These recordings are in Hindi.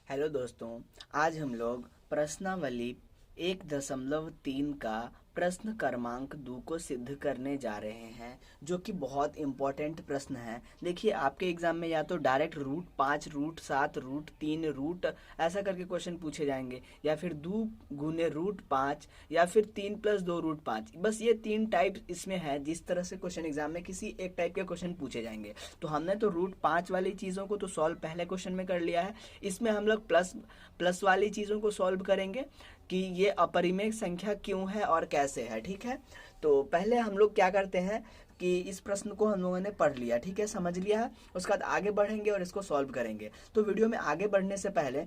हेलो दोस्तों। आज हम लोग प्रश्नावली 1.3 का प्रश्न क्रमांक 2 को सिद्ध करने जा रहे हैं, जो कि बहुत इम्पोर्टेंट प्रश्न है। देखिए, आपके एग्जाम में या तो डायरेक्ट √5, √7, √3, रूट ऐसा करके क्वेश्चन पूछे जाएंगे, या फिर 2 गुने √5, या फिर 3 + 2 √5। बस ये 3 टाइप इसमें है जिस तरह से क्वेश्चन एग्जाम में किसी एक टाइप के क्वेश्चन पूछे जाएंगे। तो हमने तो √5 वाली चीज़ों को तो सॉल्व पहले क्वेश्चन में कर लिया है। इसमें हम लोग प्लस वाली चीज़ों को सॉल्व करेंगे कि ये अपरिमेय संख्या क्यों है और कैसे है। ठीक है, तो पहले हम लोग क्या करते हैं कि इस प्रश्न को हम लोगों ने पढ़ लिया, ठीक है, समझ लिया है। उसके बाद आगे बढ़ेंगे और इसको सॉल्व करेंगे। तो वीडियो में आगे बढ़ने से पहले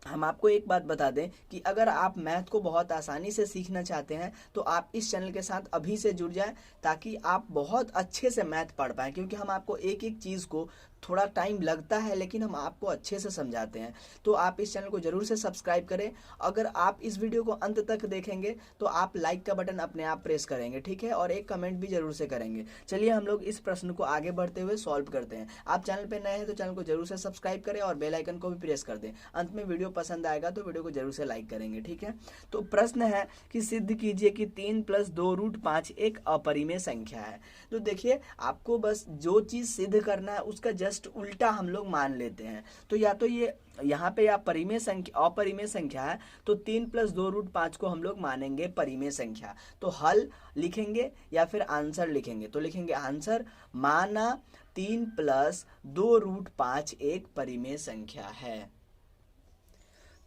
हम आपको एक बात बता दें कि अगर आप मैथ को बहुत आसानी से सीखना चाहते हैं तो आप इस चैनल के साथ अभी से जुड़ जाएं, ताकि आप बहुत अच्छे से मैथ पढ़ पाएं। क्योंकि हम आपको एक एक चीज़ को थोड़ा टाइम लगता है, लेकिन हम आपको अच्छे से समझाते हैं। तो आप इस चैनल को जरूर से सब्सक्राइब करें। अगर आप इस वीडियो को अंत तक देखेंगे तो आप लाइक का बटन अपने आप प्रेस करेंगे, ठीक है, और एक कमेंट भी जरूर से करेंगे। चलिए हम लोग इस प्रश्न को आगे बढ़ते हुए सॉल्व करते हैं। आप चैनल पे नए हैं तो चैनल को जरूर से सब्सक्राइब करें और बेल आइकन को भी प्रेस कर दें। अंत में वीडियो पसंद आएगा तो वीडियो को जरूर से लाइक करेंगे, ठीक है। तो प्रश्न है कि सिद्ध कीजिए कि 3 + 2 √5 एक अपरिमेय संख्या है। तो देखिए, आपको बस जो चीज़ सिद्ध करना है उसका जस्ट उल्टा हम लोग मान लेते हैं। तो या तो ये यहाँ पे या अपरिमेय संख्या है, तो 3 + 2 √5 को हम लोग मानेंगे परिमेय संख्या। तो हल लिखेंगे या फिर आंसर लिखेंगे। तो लिखेंगे आंसर, माना 3 + 2 √5 एक परिमेय संख्या है।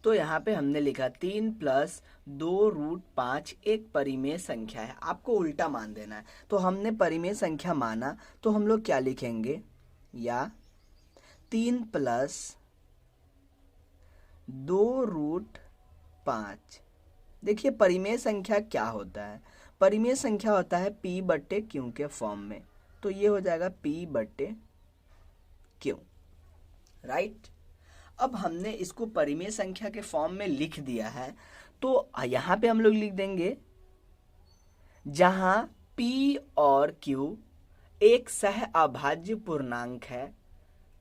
तो यहाँ पे हमने लिखा 3 + 2 √5 एक परिमेय संख्या है। आपको उल्टा मान देना है। तो हमने परिमेय संख्या माना, तो हम लोग क्या लिखेंगे, या 3 + 2 √5। देखिए, परिमेय संख्या क्या होता है। परिमेय संख्या होता है P/Q के फॉर्म में। तो ये हो जाएगा P/Q, राइट। अब हमने इसको परिमेय संख्या के फॉर्म में लिख दिया है, तो यहाँ पे हम लोग लिख देंगे, जहां P और Q एक सह अभाज्य पूर्णांक है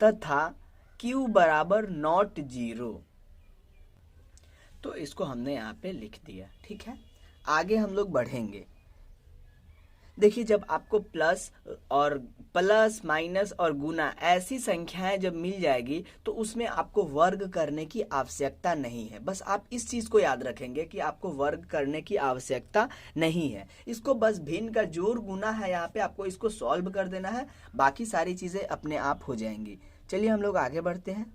तथा Q = नॉट 0। तो इसको हमने यहाँ पे लिख दिया, ठीक है। आगे हम लोग बढ़ेंगे। देखिए, जब आपको प्लस माइनस और गुना ऐसी संख्याएं जब मिल जाएगी तो उसमें आपको वर्ग करने की आवश्यकता नहीं है। बस आप इस चीज को याद रखेंगे कि आपको वर्ग करने की आवश्यकता नहीं है। इसको बस भिन्न का जोड़ गुना है, यहाँ पे आपको इसको सॉल्व कर देना है, बाकी सारी चीजें अपने आप हो जाएंगी। चलिए हम लोग आगे बढ़ते हैं।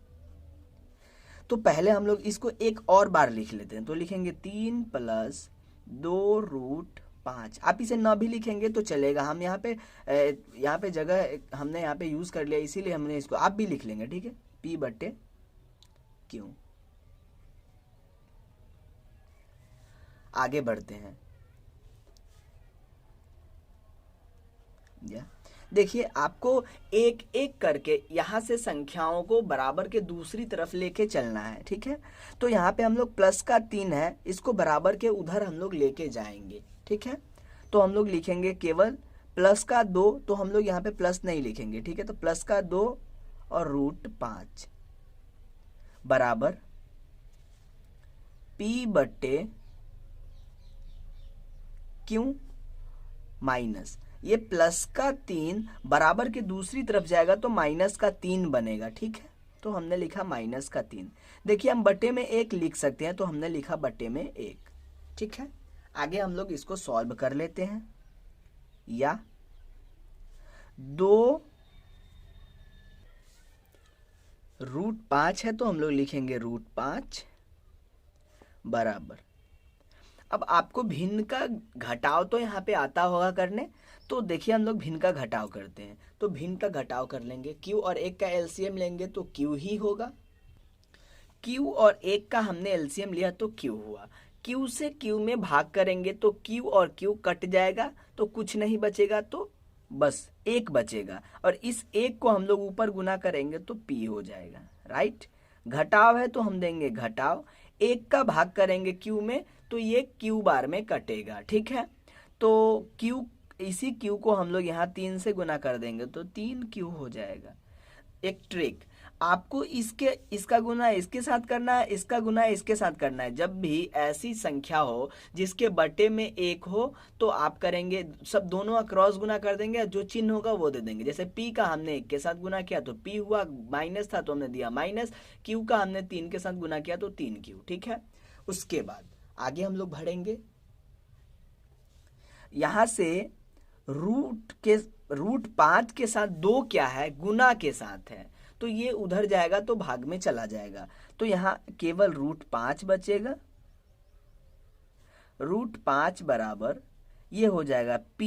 तो पहले हम लोग इसको एक और बार लिख लेते हैं। तो लिखेंगे 3 + 2 √5। आप इसे न भी लिखेंगे तो चलेगा। हम यहाँ पे जगह हमने यहाँ पे यूज कर लिया, इसीलिए हमने इसको आप भी लिख लेंगे, ठीक है, P/Q। आगे बढ़ते हैं। देखिए, आपको एक एक करके यहाँ से संख्याओं को बराबर के दूसरी तरफ लेके चलना है, ठीक है। तो यहाँ पे हम लोग प्लस का 3 है, इसको बराबर के उधर हम लोग लेके जाएंगे, ठीक है। तो हम लोग लिखेंगे केवल प्लस का 2, तो हम लोग यहाँ पे प्लस नहीं लिखेंगे, ठीक है। तो प्लस का 2 और √5 बराबर P/Q माइनस, ये प्लस का 3 बराबर के दूसरी तरफ जाएगा तो माइनस का 3 बनेगा, ठीक है। तो हमने लिखा माइनस का 3। देखिए, हम बटे में 1 लिख सकते हैं, तो हमने लिखा बटे में 1, ठीक है। आगे हम लोग इसको सॉल्व कर लेते हैं। या 2 √5 है, तो हम लोग लिखेंगे √5 बराबर। अब आपको भिन्न का घटाव तो यहाँ पे आता होगा करने, तो देखिए हम लोग भिन्न का घटाव करते हैं। तो भिन्न का घटाव कर लेंगे, Q और 1 का LCM लेंगे तो Q ही होगा। Q और 1 का हमने LCM लिया तो Q हुआ। Q से Q में भाग करेंगे तो Q और Q कट जाएगा, तो कुछ नहीं बचेगा, तो बस 1 बचेगा। और इस 1 को हम लोग ऊपर गुना करेंगे तो P हो जाएगा, राइट। घटाव है तो हम देंगे घटाव, 1 का भाग करेंगे Q में तो ये Q में कटेगा, ठीक है। तो इसी Q को हम लोग यहाँ 3 से गुना कर देंगे तो 3Q हो जाएगा। एक ट्रिक, आपको इसका गुना इसके साथ करना है, इसका गुना इसके साथ करना है। जब भी ऐसी संख्या हो जिसके बटे में एक हो तो आप करेंगे सब दोनों क्रॉस गुना कर देंगे, जो चिन्ह होगा वो दे देंगे। जैसे पी का हमने एक के साथ गुना किया तो पी हुआ, माइनस था तो हमने दिया माइनस, क्यू का हमने 3 के साथ गुना किया तो 3 क्यू। ठीक है, उसके बाद आगे हम लोग बढ़ेंगे। यहां से रूट 5 के साथ 2 क्या है, गुना के साथ है, तो ये उधर जाएगा तो भाग में चला जाएगा। तो यहां केवल √5 बचेगा। √5 बराबर ये हो जाएगा P -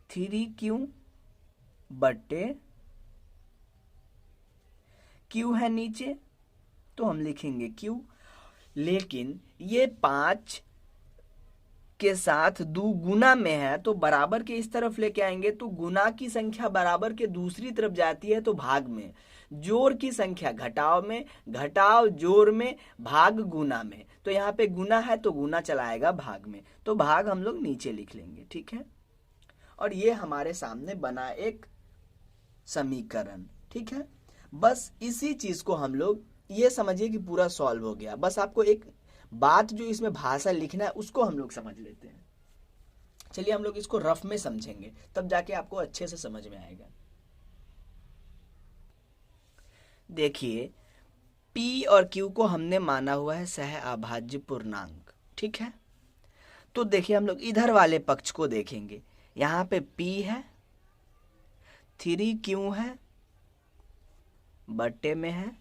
3Q बटे Q है नीचे तो हम लिखेंगे Q। लेकिन ये 5 के साथ गुना में है तो बराबर के इस तरफ लेके आएंगे तो गुना की संख्या बराबर के दूसरी तरफ जाती है तो भाग में, जोड़ की संख्या घटाव में, घटाव जोड़ में, भाग गुना में। तो यहाँ पे गुना है तो गुना चलाएगा भाग में, तो भाग हम लोग नीचे लिख लेंगे। ठीक है, और ये हमारे सामने बना एक समीकरण। ठीक है, बस इसी चीज को हम लोग ये समझिए कि पूरा सॉल्व हो गया। बस आपको एक बात जो इसमें भाषा लिखना है उसको हम लोग समझ लेते हैं। चलिए हम लोग इसको रफ में समझेंगे, तब जाके आपको अच्छे से समझ में आएगा। देखिए P और Q को हमने माना हुआ है सह अभाज्य पूर्णांक। ठीक है, तो देखिए हम लोग इधर वाले पक्ष को देखेंगे। यहां पे P है, 3Q है, बट्टे में है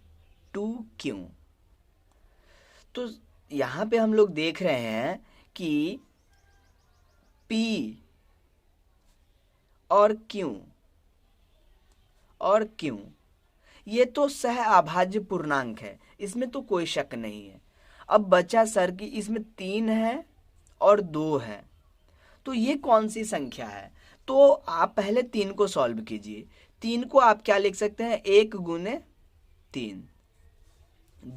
2Q। तो यहां पे हम लोग देख रहे हैं कि P और Q ये तो सह अभाज्य पूर्णांक है, इसमें तो कोई शक नहीं है। अब बचा सर कि इसमें 3 है और 2 है, तो ये कौन सी संख्या है? तो आप पहले 3 को सॉल्व कीजिए। 3 को आप क्या लिख सकते हैं, 1 गुने 3।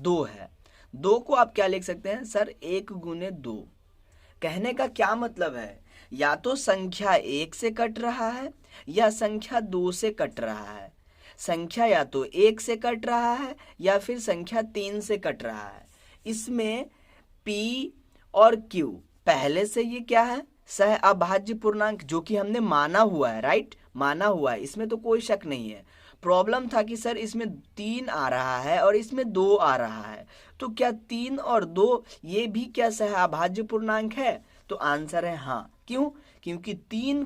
2 है, 2 को आप क्या लिख सकते हैं सर, 1 गुने 2। कहने का क्या मतलब है, या तो संख्या 1 से कट रहा है या संख्या 2 से कट रहा है। संख्या या तो 1 से कट रहा है या फिर संख्या 3 से कट रहा है। इसमें P और Q पहले से ये क्या है, सह अभाज्य पूर्णांक, जो कि हमने माना हुआ है। राइट, माना हुआ है, इसमें तो कोई शक नहीं है। प्रॉब्लम था कि सर इसमें 3 आ रहा है और इसमें 2 आ रहा है, तो क्या 3 और 2 ये भी क्या सह अभाज्य पूर्णांक है? तो आंसर है हाँ। क्यों? क्योंकि 3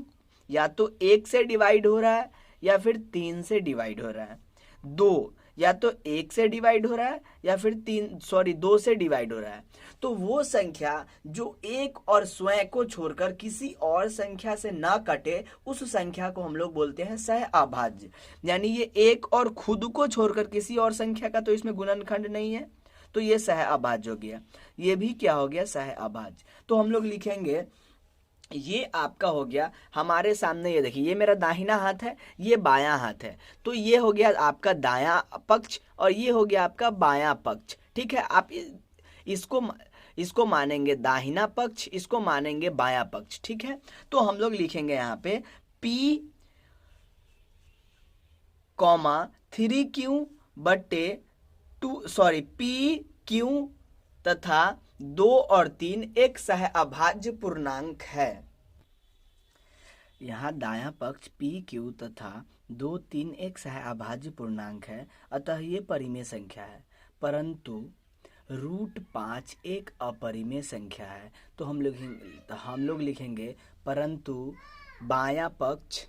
या तो 1 से डिवाइड हो रहा है या फिर 3 से डिवाइड हो रहा है। 2 या तो 1 से डिवाइड हो रहा है या फिर 2 से डिवाइड हो रहा है। तो वो संख्या जो एक और स्वयं को छोड़कर किसी और संख्या से ना कटे, उस संख्या को हम लोग बोलते हैं सह अभाज्य। यानी ये एक और खुद को छोड़कर किसी और संख्या का तो इसमें गुणनखंड नहीं है, तो ये सह अभाज्य हो गया। ये भी क्या हो गया, सह अभाज्य। तो हम लोग लिखेंगे, ये आपका हो गया हमारे सामने। ये देखिए, ये मेरा दाहिना हाथ है, ये बायां हाथ है, तो ये हो गया आपका दायां पक्ष और ये हो गया आपका बायां पक्ष। ठीक है, आप इसको मानेंगे दाहिना पक्ष, इसको मानेंगे बायां पक्ष। ठीक है, तो हम लोग लिखेंगे यहाँ पे P, 3Q बट्टे PQ तथा 2 और 3 एक सह अभाज्य पूर्णांक है। यहाँ दायां पक्ष PQ तथा 2, 3 एक सह अभाज्य पूर्णांक है, अतः ये परिमेय संख्या है। परंतु √5 एक अपरिमेय संख्या है। तो हम लोग लिखेंगे परंतु बायां पक्ष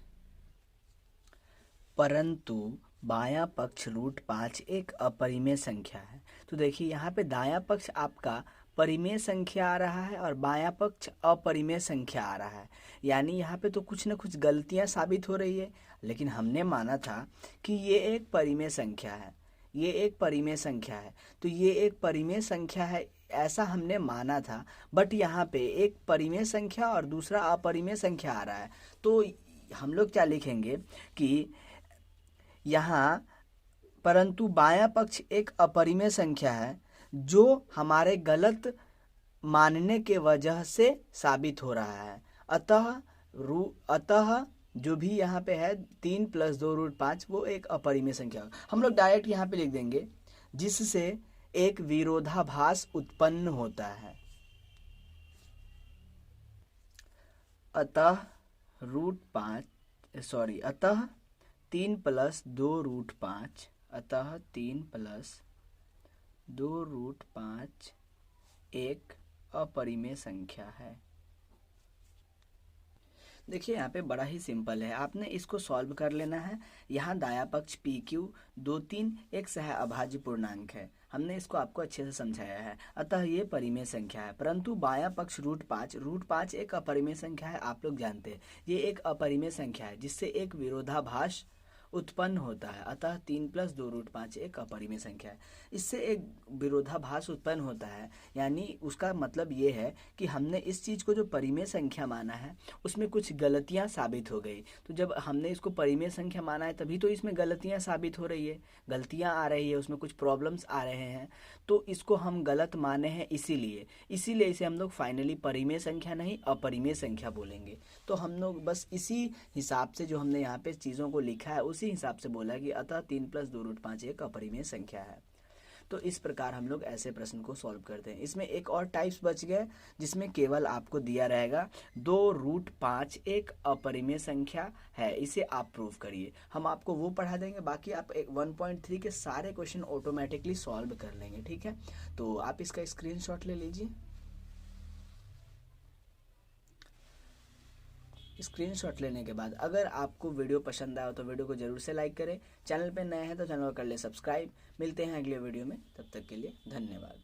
√5 एक अपरिमेय संख्या है। तो देखिए यहाँ पे दायां पक्ष आपका परिमेय संख्या आ रहा है और बायां पक्ष अपरिमेय संख्या आ रहा है। यानी यहाँ पे तो कुछ ना कुछ गलतियाँ साबित हो रही है, लेकिन हमने माना था कि ये एक परिमेय संख्या है, ये एक परिमेय संख्या है, तो ये एक परिमेय संख्या है, ऐसा हमने माना था। बट यहाँ पे एक परिमेय संख्या और दूसरा अपरिमेय संख्या आ रहा है, तो हम लोग क्या लिखेंगे कि यहाँ परंतु बायां पक्ष एक अपरिमेय संख्या है, जो हमारे गलत मानने के वजह से साबित हो रहा है। अतः जो भी यहाँ पे है 3 + 2√5 वो एक अपरिमेय संख्या होगा। हम लोग डायरेक्ट यहाँ पे लिख देंगे जिससे एक विरोधाभास उत्पन्न होता है। अतः अतः 3 + 2√5 अतः 3 + 2√5 एक अपरिमेय संख्या है। देखिए यहाँ पे बड़ा ही सिंपल है, आपने इसको सॉल्व कर लेना है। यहाँ दाया पक्ष PQ 2, 3 एक सह अभाज्य पूर्णांक है, हमने इसको आपको अच्छे से समझाया है। अतः ये परिमेय संख्या है, परंतु बायां पक्ष √5 एक अपरिमेय संख्या है, आप लोग जानते हैं ये एक अपरिमेय संख्या है जिससे एक विरोधाभास उत्पन्न होता है। अतः 3 + 2√5 एक अपरिमेय संख्या है, इससे एक विरोधाभास उत्पन्न होता है, यानी उसका मतलब ये है कि हमने इस चीज़ को जो परिमेय संख्या माना है उसमें कुछ गलतियां साबित हो गई। तो जब हमने इसको परिमेय संख्या माना है तभी तो इसमें गलतियां साबित हो रही है, गलतियां आ रही है, उसमें कुछ प्रॉब्लम्स आ रहे हैं, तो इसको हम गलत माने हैं, इसीलिए इसे हम लोग फाइनली परिमेय संख्या नहीं अपरिमेय संख्या बोलेंगे। तो हम लोग बस इसी हिसाब से जो हमने यहाँ पे चीज़ों को लिखा है उसी हिसाब से बोला कि अतः 3 + 2√5 एक अपरिमेय संख्या है। तो इस प्रकार हम लोग ऐसे प्रश्न को सॉल्व करते हैं। इसमें एक और टाइप्स बच गए जिसमें केवल आपको दिया रहेगा 2√5 एक अपरिमेय संख्या है, इसे आप प्रूव करिए, हम आपको वो पढ़ा देंगे, बाकी आप 1.3 के सारे क्वेश्चन ऑटोमेटिकली सॉल्व कर लेंगे। ठीक है, तो आप इसका स्क्रीनशॉट ले लीजिए। स्क्रीनशॉट लेने के बाद अगर आपको वीडियो पसंद आया तो वीडियो को जरूर से लाइक करें, चैनल पे नए हैं तो चैनल को कर ले सब्सक्राइब। मिलते हैं अगले वीडियो में, तब तक के लिए धन्यवाद।